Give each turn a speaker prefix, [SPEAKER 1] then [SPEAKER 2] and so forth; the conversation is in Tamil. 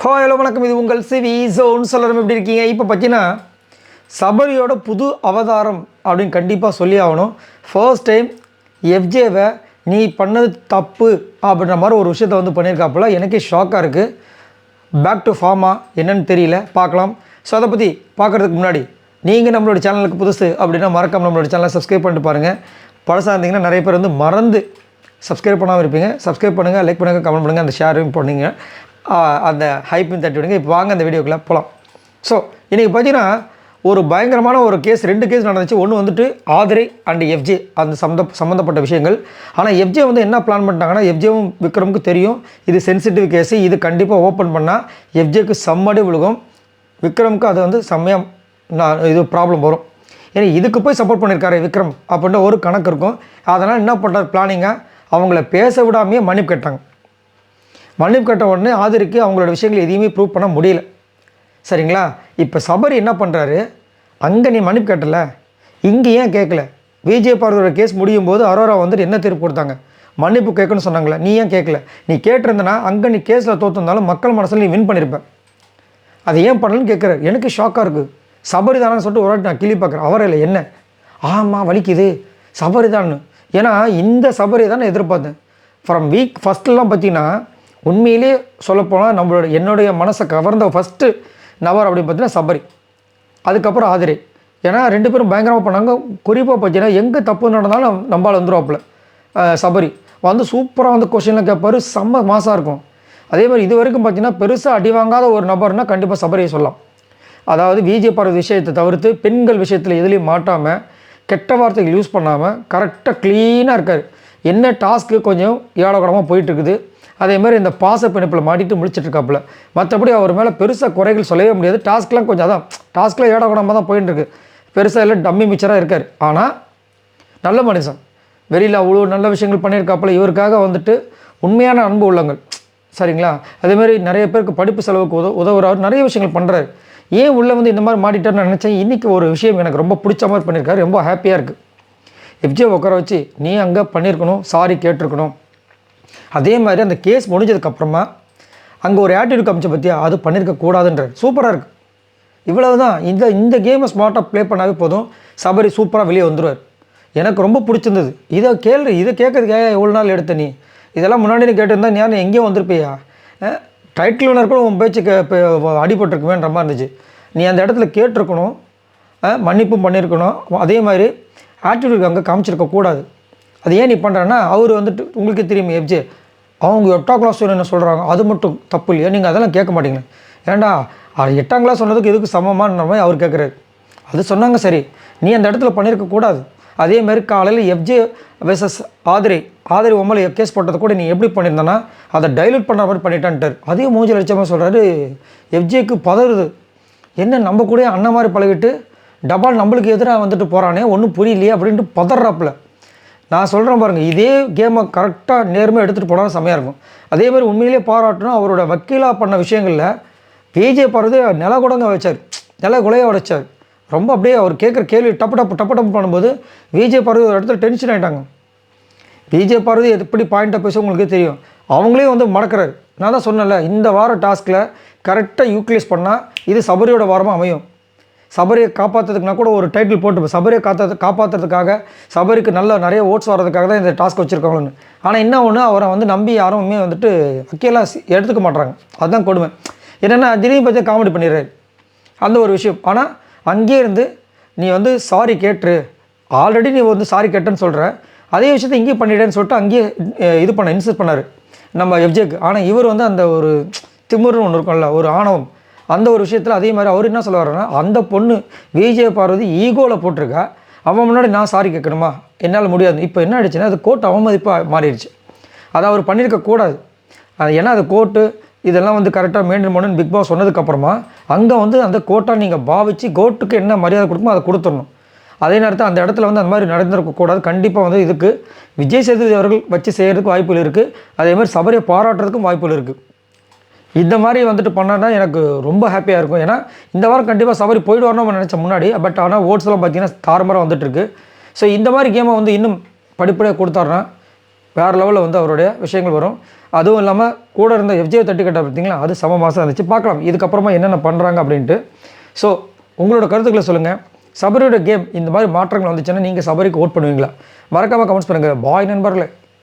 [SPEAKER 1] ஹலோ வணக்கம், இது உங்கள் சிவி ஜோன். சொல்லணும் எப்படி இருக்கீங்க? இப்போ பார்த்தீங்கன்னா சபரியோட புது அவதாரம் அப்படின்னு கண்டிப்பாக சொல்லி ஆகணும். ஃபர்ஸ்ட் டைம் எஃப்ஜேவை நீ பண்ணது தப்பு அப்படின்ற மாதிரி ஒரு விஷயத்தை வந்து பண்ணியிருக்காப்புல. எனக்கே ஷாக்காக இருக்குது. பேக் டு ஃபார்மா என்னன்னு தெரியல, பார்க்கலாம். ஸோ அதை பற்றி பார்க்குறதுக்கு முன்னாடி நீங்கள் நம்மளோட சேனலுக்கு புதுசு அப்படின்னா மறக்காம நம்மளோட சேனலை சப்ஸ்கிரைப் பண்ணிட்டு பாருங்கள். பழசாக இருந்தீங்கன்னா நிறைய பேர் வந்து மறந்து சப்ஸ்கிரைப் பண்ணாமல் இருப்பீங்க. சப்ஸ்கிரைப் பண்ணுங்கள், லைக் பண்ணுங்கள், கமெண்ட் பண்ணுங்கள், அந்த ஷேரும் பண்ணுங்க, அந்த ஹைப்பும் தட்டி விடுங்க. இப்போ வாங்க அந்த வீடியோக்குள்ளே போகலாம். ஸோ இன்றைக்கி பார்த்தீங்கன்னா ஒரு பயங்கரமான ஒரு கேஸ், 2 கேஸ் நடந்துச்சு. ஒன்று வந்துட்டு ஆதிரை அண்ட் எஃப்ஜே அந்த சம்மந்தப்பட்ட விஷயங்கள். ஆனால் எஃப்ஜே வந்து என்ன பிளான் பண்ணிட்டாங்கன்னா, எஃப்ஜேவும் விக்ரமுக்கு தெரியும் இது சென்சிட்டிவ் கேஸு, இது கண்டிப்பாக ஓப்பன் பண்ணால் எஃப்ஜேக்கு செம்மடி விழுகும், விக்ரமுக்கு அது வந்து செம்மையாக இது ப்ராப்ளம் வரும். ஏன்னா இதுக்கு போய் சப்போர்ட் பண்ணியிருக்காரு விக்ரம் அப்படின்ற ஒரு கணக்கு இருக்கும். அதனால் என்ன பண்ணுறாரு பிளானிங்காக, அவங்கள பேச விடாமையே மன்னிப்பு கேட்டாங்க. மன்னிப்பு கேட்ட உடனே ஆதிரிக்கு அவங்களோட விஷயங்கள் எதையுமே ப்ரூவ் பண்ண முடியல. சரிங்களா? இப்போ சபரி என்ன பண்ணுறாரு, அங்கே நீ மன்னிப்பு கேட்டல, இங்கே ஏன் கேட்கல? விஜய் பார்வதியோட கேஸ் முடியும் போது அரோரா வந்துட்டு என்ன தீர்ப்பு கொடுத்தாங்க, மன்னிப்பு கேட்கணும்னு சொன்னாங்களே, நீ ஏன் கேட்கல? நீ கேட்டிருந்தனா அங்கே நீ கேஸில் தோற்றுருந்தாலும் மக்கள் மனசில் நீ வின் பண்ணியிருப்பேன். அது ஏன் பண்ணலன்னு கேட்குறாரு. எனக்கு ஷாக்காக இருக்குது. சபரி தானு சொல்லிட்டு ஒரு வாட்டி நான் கிளி பார்க்குறேன். அவரே இல்லை என்ன, ஆமாம் வலிக்குது சபரி தான். ஏன்னா இந்த சபரி தான் நான் எதிர்பார்த்தேன். ஃப்ரம் வீக் ஃபஸ்ட்லாம் பார்த்தீங்கன்னா உண்மையிலே சொல்லப்போனால் என்னுடைய மனசை கவர்ந்த ஃபஸ்ட்டு நபர் அப்படின்னு பார்த்தீங்கன்னா சபரி, அதுக்கப்புறம் ஆதிரை. ஏன்னா 2 பேரும் பயங்கரமாக பண்ணாங்க. குறிப்பாக பார்த்தீங்கன்னா எங்கே தப்பு நடந்தாலும் நம்பால் வந்துடுவாப்புல சபரி வந்து சூப்பராக வந்து கொஸ்டின்லாம் கேட்பார், செம்ம மாசாக இருக்கும். அதே மாதிரி இது வரைக்கும் பார்த்தீங்கன்னா பெருசாக அடி வாங்காத ஒரு நபர்னால் கண்டிப்பாக சபரியை சொல்லலாம். அதாவது விஜய் பார்வதி விஷயத்தை தவிர்த்து பெண்கள் விஷயத்தில் எதுலேயும் மாட்டாமல், கெட்ட வார்த்தைகள் யூஸ் பண்ணாமல் கரெக்டாக க்ளீனாக இருக்கார். என்ன டாஸ்க்கு கொஞ்சம் ஏழகுடமாக போயிட்டுருக்குது. அதேமாதிரி இந்த பாச பிணைப்பில் மாட்டிட்டு முடிச்சிட்ருக்காப்புல. மற்றபடி அவர் மேலே பெருசாக குறைகள் சொல்லவே முடியாது. டாஸ்க்லாம் கொஞ்சம் அதான் டாஸ்க்கில் ஏழகுடமாக தான் போயிட்டுருக்கு. பெருசாக எல்லாம் டம்மி மிச்சராக இருக்கார். ஆனால் நல்ல மனுஷன், வெளியில் அவ்வளோ நல்ல விஷயங்கள் பண்ணியிருக்காப்புல. இவருக்காக வந்துட்டு உண்மையான அன்பு உள்ளங்கள். சரிங்களா? அதேமாதிரி நிறைய பேருக்கு படிப்பு செலவுக்கு உதவுறாரு, நிறைய விஷயங்கள் பண்ணுறாரு. ஏன் உள்ளே வந்து இந்த மாதிரி மாட்டிட்டார்னு நினச்சேன். இன்றைக்கி ஒரு விஷயம் எனக்கு ரொம்ப பிடிச்ச மாதிரி பண்ணியிருக்காரு, ரொம்ப ஹாப்பியாக இருக்குது. எஃப்ஜே உட்கார வச்சு நீ அங்கே பண்ணியிருக்கணும், சாரி கேட்டிருக்கணும். அதே மாதிரி அந்த கேஸ் முடிஞ்சதுக்கப்புறமா அங்கே ஒரு ஆட்டிடியூட் காமிச்ச பற்றியா, அது பண்ணியிருக்கக்கூடாதுன்றார். சூப்பராக இருக்குது. இவ்வளவு தான். இந்த கேமை ஸ்மார்ட்டாக ப்ளே பண்ணாவே போதும், சபரி சூப்பராக வெளியே வந்துடுவார். எனக்கு ரொம்ப பிடிச்சிருந்தது. இதை கேட்கறதுக்காக எவ்வளோ நாள் எடுத்த நீ, இதெல்லாம் முன்னாடி நீ கேட்டிருந்தா நான் எங்கேயும் வந்திருப்பியா, டைட்டில் வினர் கூட உன் பேச்சு அடிபட்டிருக்குமேன்ற மாதிரி இருந்துச்சு. நீ அந்த இடத்துல கேட்டிருக்கணும், மன்னிப்பும் பண்ணியிருக்கணும். அதே மாதிரி ஆட்டிடியூட் அங்கே காமிச்சிருக்கக்கூடாது. அது ஏன் நீ பண்ணுறேன்னா, அவர் வந்துட்டு உங்களுக்கு தெரியும் எஃப்ஜே அவங்க 8ஆம் கிளாஸ் என்ன சொல்கிறாங்க, அது மட்டும் தப்பு இல்லையா, நீங்கள் அதெல்லாம் கேட்க மாட்டீங்களே. ஏன்டா 8ஆம் கிளாஸ் சொன்னதுக்கு எதுக்கு சமமான மாதிரி அவர் கேட்குறாரு. அது சொன்னாங்க சரி, நீ அந்த இடத்துல பண்ணியிருக்கக்கூடாது. அதேமாதிரி காலையில் எஃப்ஜே வெர்சஸ் ஆதிரை உம்மலை கேஸ் போட்டதை கூட நீ எப்படி பண்ணியிருந்தனா அதை டைலூட் பண்ணுற மாதிரி பண்ணிட்டான்ட்டார். அதையும் மூஞ்சி லட்சமாக சொல்கிறாரு. எஃப்ஜேக்கு பதறுது. என்ன நம்ம கூட அண்ணன் மாதிரி பழகிட்டு டபால் நம்மளுக்கு எதிராக வந்துட்டு போகிறானே, ஒன்றும் புரியலையே அப்படின்ட்டு பதறாப்புல. நான் சொல்கிறேன் பாருங்கள், இதே கேமை கரெக்டாக நேர்மையாக எடுத்துகிட்டு போனால் செம்மையாக இருக்கும். அதேமாதிரி உண்மையிலே பாராட்டணும். அவரோட வக்கீலாக பண்ண விஷயங்களில் விஜய் பார்வதி நில கூடங்க வச்சார், நில குலைய உடைச்சார். ரொம்ப அப்படியே அவர் கேட்குற கேள்வி டப்பு பண்ணும்போது விஜய் பார்வதி ஒரு இடத்துல டென்ஷன் ஆகிட்டாங்க. விஜய் பார்வதி எப்படி பாயிண்ட்டாக பேச உங்களுக்கே தெரியும். அவங்களே வந்து மடக்கிறாரு. நான் தான் சொன்னேன்ல, இந்த வார டாஸ்கில் கரெக்டாக யூட்டிலைஸ் பண்ணால் இது சபரியோட வாரமாக அமையும். சபரியை காப்பாற்றுறதுக்குனா கூட ஒரு டைட்டில் போட்டு சபரியை காப்பாற்றுறதுக்காக, சபரிக்கு நிறைய ஓட்ஸ் வர்றதுக்காக தான் இந்த டாஸ்க் வச்சுருக்காங்கன்னு. ஆனால் என்ன ஒன்று, அவரை வந்து நம்பி யாருமே வந்துட்டு வக்கீலாக எடுத்துக்க மாட்டாங்க. அதுதான் கொடுமை. என்னென்னா திடீர்னு பற்றி காமெடி பண்ணிடுறாரு, அந்த ஒரு விஷயம். ஆனால் அங்கே இருந்து நீ வந்து சாரி கேட்டுரு, ஆல்ரெடி நீ வந்து சாரி கேட்டேன்னு சொல்கிற, அதே விஷயத்தை இங்கேயும் பண்ணிட்டேன்னு சொல்லிட்டு அங்கேயே இது இன்சிஸ்ட் பண்ணார் நம்ம எஃப்ஜேக்கு. ஆனால் இவர் வந்து அந்த ஒரு திமிர்னு ஒன்று இருக்கும்ல, ஒரு ஆணவம், அந்த ஒரு விஷயத்தில் அதே மாதிரி அவர் என்ன சொல்ல வர்றேன்னா, அந்த பொண்ணு விஜய் பார்வதி ஈகோவில் போட்டிருக்கா, அவன் முன்னாடி நான் சாரி கேட்கணுமா, என்னால் முடியாது. இப்போ என்ன ஆகிடுச்சுன்னா அது கோர்ட் அவமதிப்பாக மாறிடுச்சு. அதை அவர் பண்ணியிருக்கக்கூடாது. ஏன்னா அது கோர்ட்டு இதெல்லாம் வந்து கரெக்டாக மெயின்டைன் பண்ணணும்னு பிக் பாஸ் சொன்னதுக்கப்புறமா அங்கே வந்து அந்த கோர்ட்டாக நீங்கள் பாவிச்சு கோர்ட்டுக்கு என்ன மரியாதை கொடுக்குமோ அதை கொடுத்துடணும். அதே நேரத்தில் அந்த இடத்துல வந்து அந்த மாதிரி நடந்திருக்கக்கூடாது. கண்டிப்பாக வந்து இதுக்கு விஜய் சேதுபதி அவர்கள் வச்சு செய்கிறதுக்கு வாய்ப்புகள் இருக்குது. அதே மாதிரி சபரியை பாராட்டுறதுக்கும் வாய்ப்புகள் இருக்குது. இந்த மாதிரி வந்துட்டு பண்ணால் தான் எனக்கு ரொம்ப ஹாப்பியாக இருக்கும். ஏன்னா இந்த வாரம் கண்டிப்பாக சபரி போயிடுவார்னு நினச்சேன் முன்னாடி. பட் ஆனால் ஓட்ஸ்லாம் பார்த்தீங்கன்னா தாறுமாறாக வந்துட்டுருக்கு. ஸோ இந்த மாதிரி கேமை வந்து இன்னும் படிப்படியாக கொடுத்தாருன்னா வேறு லெவலில் வந்து அவருடைய விஷயங்கள் வரும். அதுவும் இல்லாமல் கூட இருந்த எஃப்ஜேவை தட்டி கட்ட பார்த்தீங்களா, அது சம மாதம் இருந்துச்சு. பார்க்கலாம் இதுக்கப்புறமா என்னென்ன பண்ணுறாங்க அப்படின்ட்டு. ஸோ உங்களோட கருத்துக்களை சொல்லுங்கள். சபரியோட கேம் இந்த மாதிரி மாற்றங்கள் வந்துச்சுன்னா நீங்கள் சபரிக்கு ஓட் பண்ணுவீங்களா? மறக்காமல் கமெண்ட்ஸ் பண்ணுங்கள். பாய் நண்பர்களே.